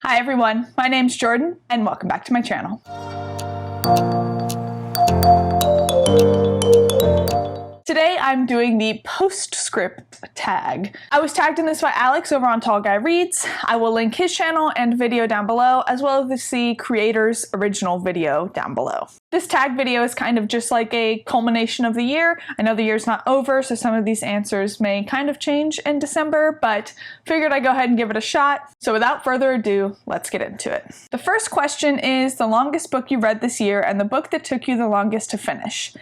Hi everyone, my name's Jordan and welcome back to my channel. Today I'm doing the Postscript tag. I was tagged in this by Alex over on Tall Guy Reads. I will link his channel and video down below, as well as the creator's original video down below. This tag video is kind of just like a culmination of the year. I know the year's not over, so some of these answers may kind of change in December, but figured I'd go ahead and give it a shot. So without further ado, let's get into it. The first question is the longest book you read this year and the book that took you the longest to finish.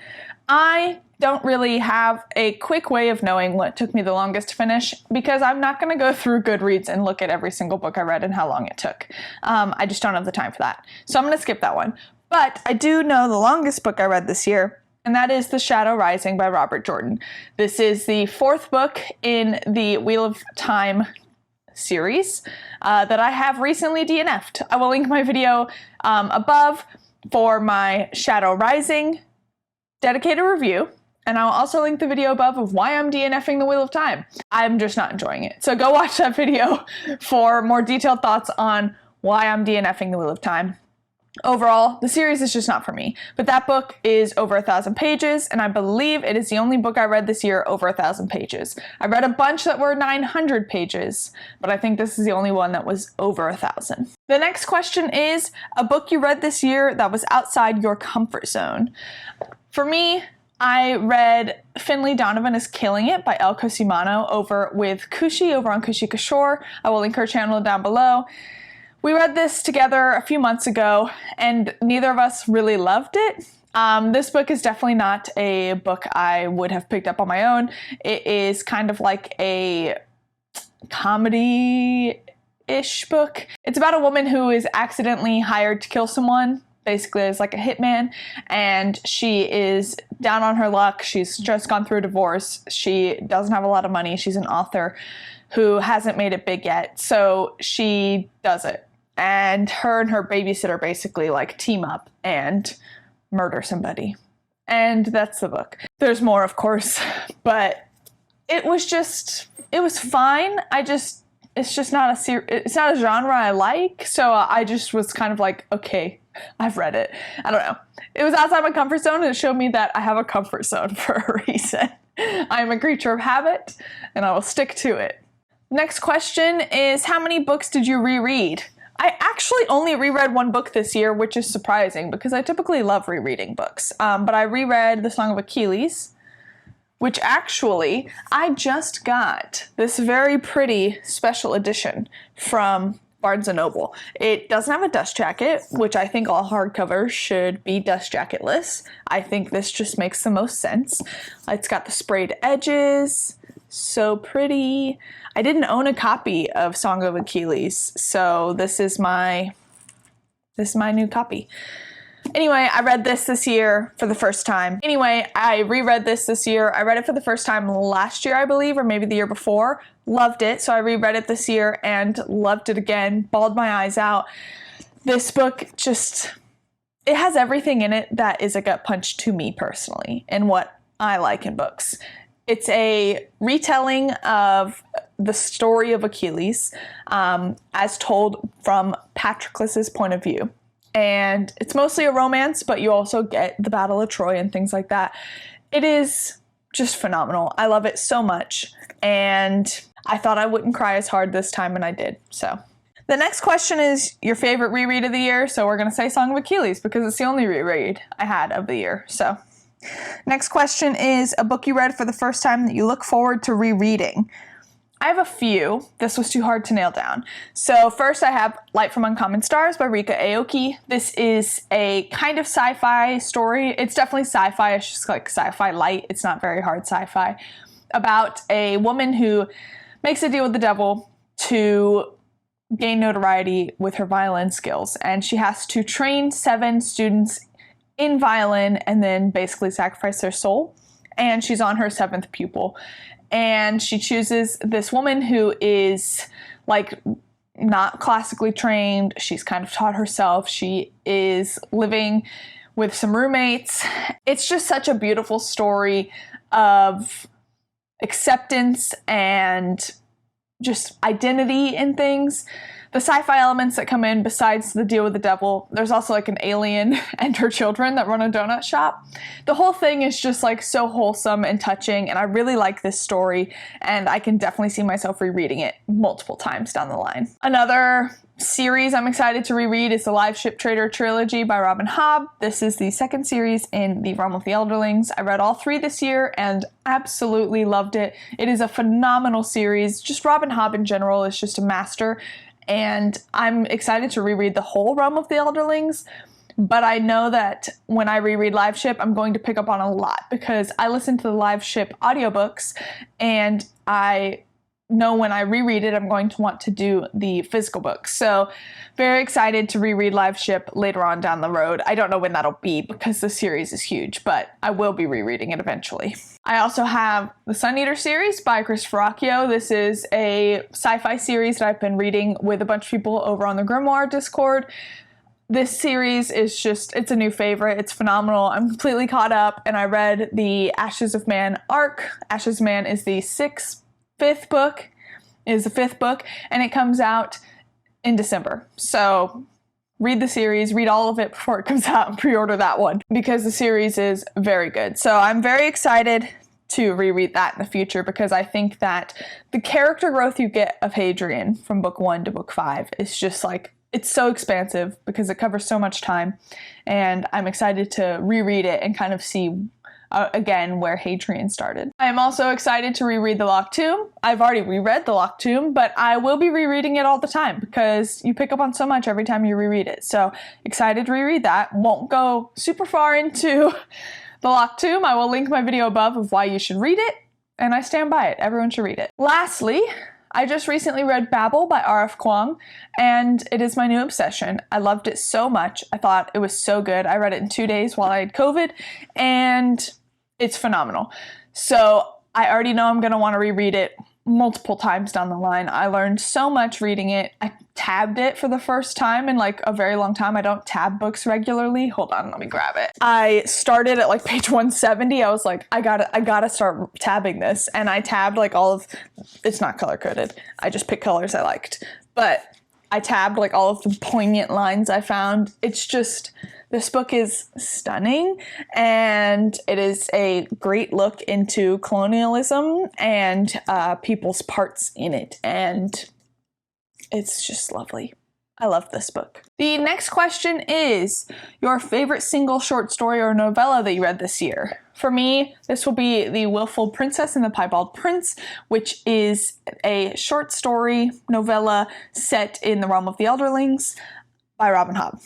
I don't really have a quick way of knowing what took me the longest to finish because I'm not going to go through Goodreads and look at every single book I read and how long it took. I just don't have the time for that. So I'm going to skip that one. But I do know the longest book I read this year, and that is The Shadow Rising by Robert Jordan. This is the fourth book in the Wheel of Time series that I have recently DNF'd. I will link my video above for my Shadow Rising dedicated review, and I'll also link the video above of why I'm DNFing the Wheel of Time. I'm just not enjoying it. So go watch that video for more detailed thoughts on why I'm DNFing the Wheel of Time. Overall, the series is just not for me, but that book is over 1,000 pages, and I believe it is the only book I read this year over 1,000 pages. I read a bunch that were 900 pages, but I think this is the only one that was over 1,000. The next question is a book you read this year that was outside your comfort zone. For me, I read Finley Donovan is Killing It by Elle Cosimano over with Kushi over on Kushi Kishore. I will link her channel down below. We read this together a few months ago, and neither of us really loved it. This book is definitely not a book I would have picked up on my own. It is kind of like a comedy-ish book. It's about a woman who is accidentally hired to kill someone, basically as like a hitman, and she is down on her luck. She's just gone through a divorce. She doesn't have a lot of money. She's an author who hasn't made it big yet, so she does it. And her babysitter basically like team up and murder somebody. And that's the book. There's more, of course, but it was fine. It's just not it's not a genre I like, so I just was kind of like, okay, I've read it. I don't know. It was outside my comfort zone, and it showed me that I have a comfort zone for a reason. I'm a creature of habit, and I will stick to it. Next question is, how many books did you reread? I actually only reread one book this year, which is surprising because I typically love rereading books. But I reread The Song of Achilles, which actually I just got this very pretty special edition from Barnes & Noble. It doesn't have a dust jacket, which I think all hardcovers should be dust jacketless. I think this just makes the most sense. It's got the sprayed edges, so pretty. I didn't own a copy of Song of Achilles, so this is my new copy. Anyway, I read this year for the first time. I reread this year. I read it for the first time last year, I believe, or maybe the year before. Loved it, so I reread it this year and loved it again. Bawled my eyes out. This book it has everything in it that is a gut punch to me personally and what I like in books. It's a retelling of the story of Achilles as told from Patroclus's point of view. And it's mostly a romance, but you also get the Battle of Troy and things like that. It is just phenomenal. I love it so much. And I thought I wouldn't cry as hard this time, and I did. So the next question is your favorite reread of the year. So we're going to say Song of Achilles because it's the only reread I had of the year. So next question is a book you read for the first time that you look forward to rereading. I have a few. This was too hard to nail down. So first I have Light from Uncommon Stars by Rika Aoki. This is a kind of sci-fi story. It's definitely sci-fi. It's just like sci-fi light. It's not very hard sci-fi. About a woman who makes a deal with the devil to gain notoriety with her violin skills. And she has to train 7 students in violin and then basically sacrifice their soul. And she's on her 7th pupil. And she chooses this woman who is like not classically trained. She's kind of taught herself. She is living with some roommates. It's just such a beautiful story of acceptance and just identity in things. the sci-fi elements that come in besides the deal with the devil. There's also like an alien and her children that run a donut shop. The whole thing is just like so wholesome and touching, and I really like this story, and I can definitely see myself rereading it multiple times down the line. Another series I'm excited to reread is the Live Ship Trader trilogy by Robin Hobb. This is the second series in the Realm of the Elderlings. I read all 3 this year and absolutely loved it. It is a phenomenal series. Just Robin Hobb in general is just a master, and I'm excited to reread the whole Realm of the Elderlings. But I know that when I reread Live Ship, I'm going to pick up on a lot because I listen to the Live Ship audiobooks, and I know when I reread it, I'm going to want to do the physical book. So very excited to reread Live Ship later on down the road. I don't know when that'll be because the series is huge, but I will be rereading it eventually. I also have the Sun Eater series by Christopher Accio. This is a sci-fi series that I've been reading with a bunch of people over on the Grimoire Discord. This series is just, it's a new favorite. It's phenomenal. I'm completely caught up, and I read the Ashes of Man arc. Ashes of Man is the fifth book, and it comes out in December. So read the series, read all of it before it comes out, and pre-order that one because the series is very good. So I'm very excited to reread that in the future because I think that the character growth you get of Hadrian from book 1 to book 5 is just like, it's so expansive because it covers so much time, and I'm excited to reread it and kind of see again where Hadrian started. I am also excited to reread The Locked Tomb. I've already reread The Locked Tomb, but I will be rereading it all the time because you pick up on so much every time you reread it. So excited to reread that. Won't go super far into The Locked Tomb. I will link my video above of why you should read it, and I stand by it. Everyone should read it. Lastly, I just recently read Babel by R.F. Kuang, and it is my new obsession. I loved it so much. I thought it was so good. I read it in 2 days while I had COVID, and it's phenomenal. So I already know I'm going to want to reread it multiple times down the line. I learned so much reading it. I tabbed it for the first time in like a very long time. I don't tab books regularly. Hold on, let me grab it. I started at like page 170. I was like, I gotta start tabbing this. And I tabbed like all of, it's not color coded. I just picked colors I liked. But I tabbed like all of the poignant lines I found. It's just, this book is stunning, and it is a great look into colonialism and people's parts in it, and it's just lovely. I love this book. The next question is your favorite single short story or novella that you read this year. For me, this will be The Willful Princess and the Piebald Prince, which is a short story novella set in the Realm of the Elderlings by Robin Hobb.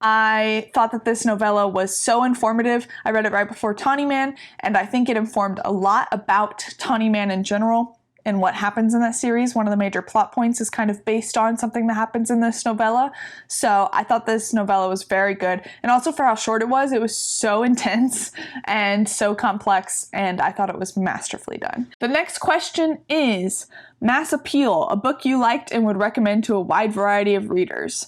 I thought that this novella was so informative. I read it right before Tawny Man, and I think it informed a lot about Tawny Man in general and what happens in that series. One of the major plot points is kind of based on something that happens in this novella. So I thought this novella was very good. And also for how short it was so intense and so complex, and I thought it was masterfully done. The next question is Mass Appeal, a book you liked and would recommend to a wide variety of readers.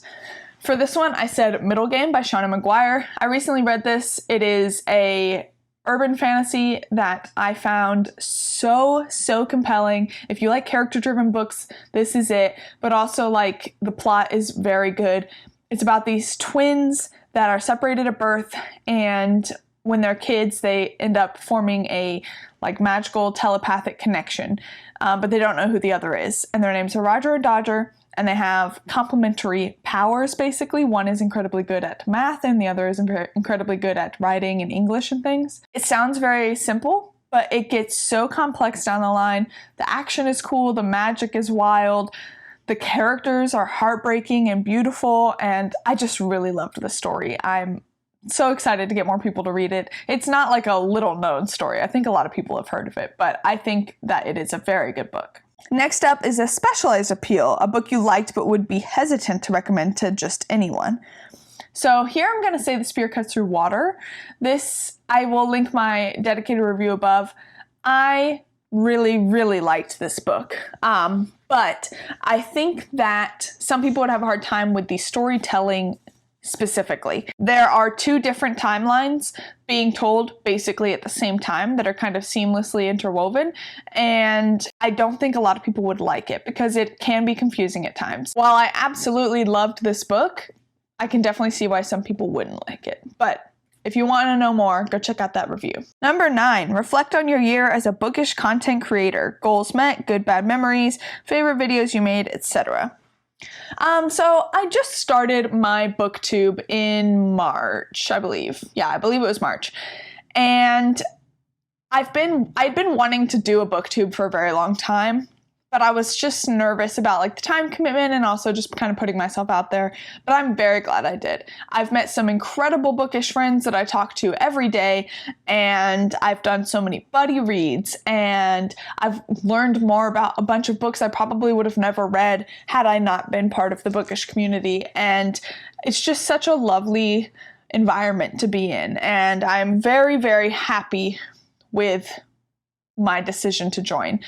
For this one, I said Middle Game by Shauna Maguire. I recently read this. It is a urban fantasy that I found so compelling. If you like character-driven books, this is it. But also, like, the plot is very good. It's about these twins that are separated at birth, and when they're kids, they end up forming a like magical telepathic connection, but they don't know who the other is. And their names are Roger and Dodger. And they have complementary powers, basically. One is incredibly good at math, and the other is incredibly good at writing and English and things. It sounds very simple, but it gets so complex down the line. The action is cool, the magic is wild, the characters are heartbreaking and beautiful, and I just really loved the story. I'm so excited to get more people to read it. It's not like a little known story. I think a lot of people have heard of it, but I think that it is a very good book. Next up is A Specialized Appeal, a book you liked but would be hesitant to recommend to just anyone. So here I'm going to say The Spear Cuts Through Water. This, I will link my dedicated review above. I really liked this book, but I think that some people would have a hard time with the storytelling specifically. There are 2 different timelines being told basically at the same time that are kind of seamlessly interwoven, and I don't think a lot of people would like it because it can be confusing at times. While I absolutely loved this book, I can definitely see why some people wouldn't like it. But if you want to know more, go check out that review. Number 9, reflect on your year as a bookish content creator. Goals met, good bad memories, favorite videos you made, etc. So I just started my booktube in March, I believe. Yeah, I believe it was March. And I'd been wanting to do a booktube for a very long time, but I was just nervous about like the time commitment and also just kind of putting myself out there. But I'm very glad I did. I've met some incredible bookish friends that I talk to every day, and I've done so many buddy reads, and I've learned more about a bunch of books I probably would have never read had I not been part of the bookish community. And it's just such a lovely environment to be in, and I'm very, very happy with my decision to join.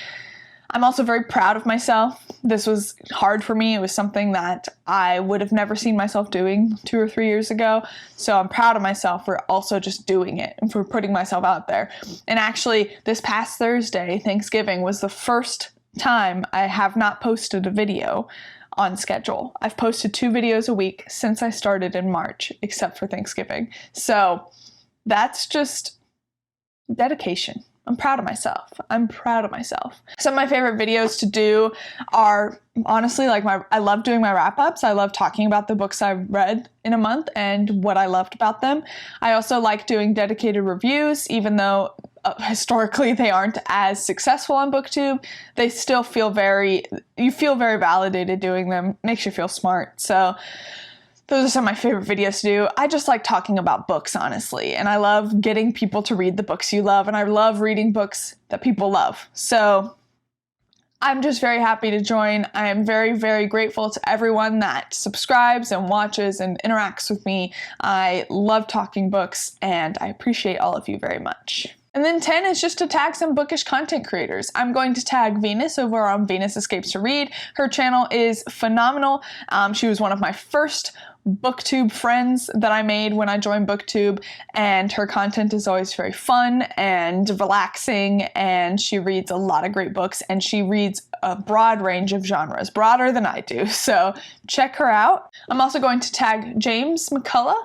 I'm also very proud of myself. This was hard for me. It was something that I would have never seen myself doing 2 or 3 years ago. So I'm proud of myself for also just doing it and for putting myself out there. And actually, this past Thursday, Thanksgiving, was the first time I have not posted a video on schedule. I've posted 2 videos a week since I started in March, except for Thanksgiving. So that's just dedication. I'm proud of myself. I'm proud of myself. Some of my favorite videos to do are honestly like I love doing my wrap-ups. I love talking about the books I've read in a month and what I loved about them. I also like doing dedicated reviews, even though historically they aren't as successful on BookTube. They still feel you feel very validated doing them. Makes you feel smart. So those are some of my favorite videos to do. I just like talking about books, honestly, and I love getting people to read the books you love, and I love reading books that people love. So I'm just very happy to join. I am very, very grateful to everyone that subscribes and watches and interacts with me. I love talking books, and I appreciate all of you very much. And then 10 is just to tag some bookish content creators. I'm going to tag Venus over on Venus Escapes to Read. Her channel is phenomenal. She was one of my first BookTube friends that I made when I joined BookTube, and her content is always very fun and relaxing, and she reads a lot of great books, and she reads a broad range of genres, broader than I do, so check her out. I'm also going to tag James McCullough.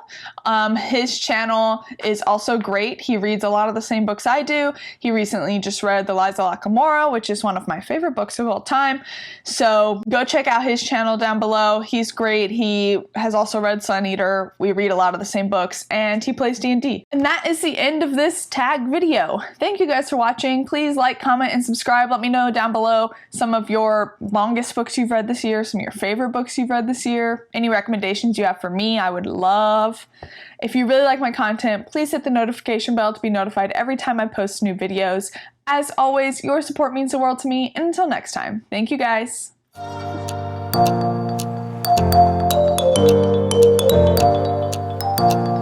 His channel is also great. He reads a lot of the same books I do. He recently just read The Liza Lacamora, which is one of my favorite books of all time, so go check out his channel down below. He's great. He has also read Sun Eater. We read a lot of the same books, and he plays D&D. And that is the end of this tag video. Thank you guys for watching. Please like, comment, and subscribe. Let me know down below some of your longest books you've read this year, some of your favorite books you've read this year, any recommendations you have for me, I would love. If you really like my content, please hit the notification bell to be notified every time I post new videos. As always, your support means the world to me, and until next time, thank you guys. Thank you.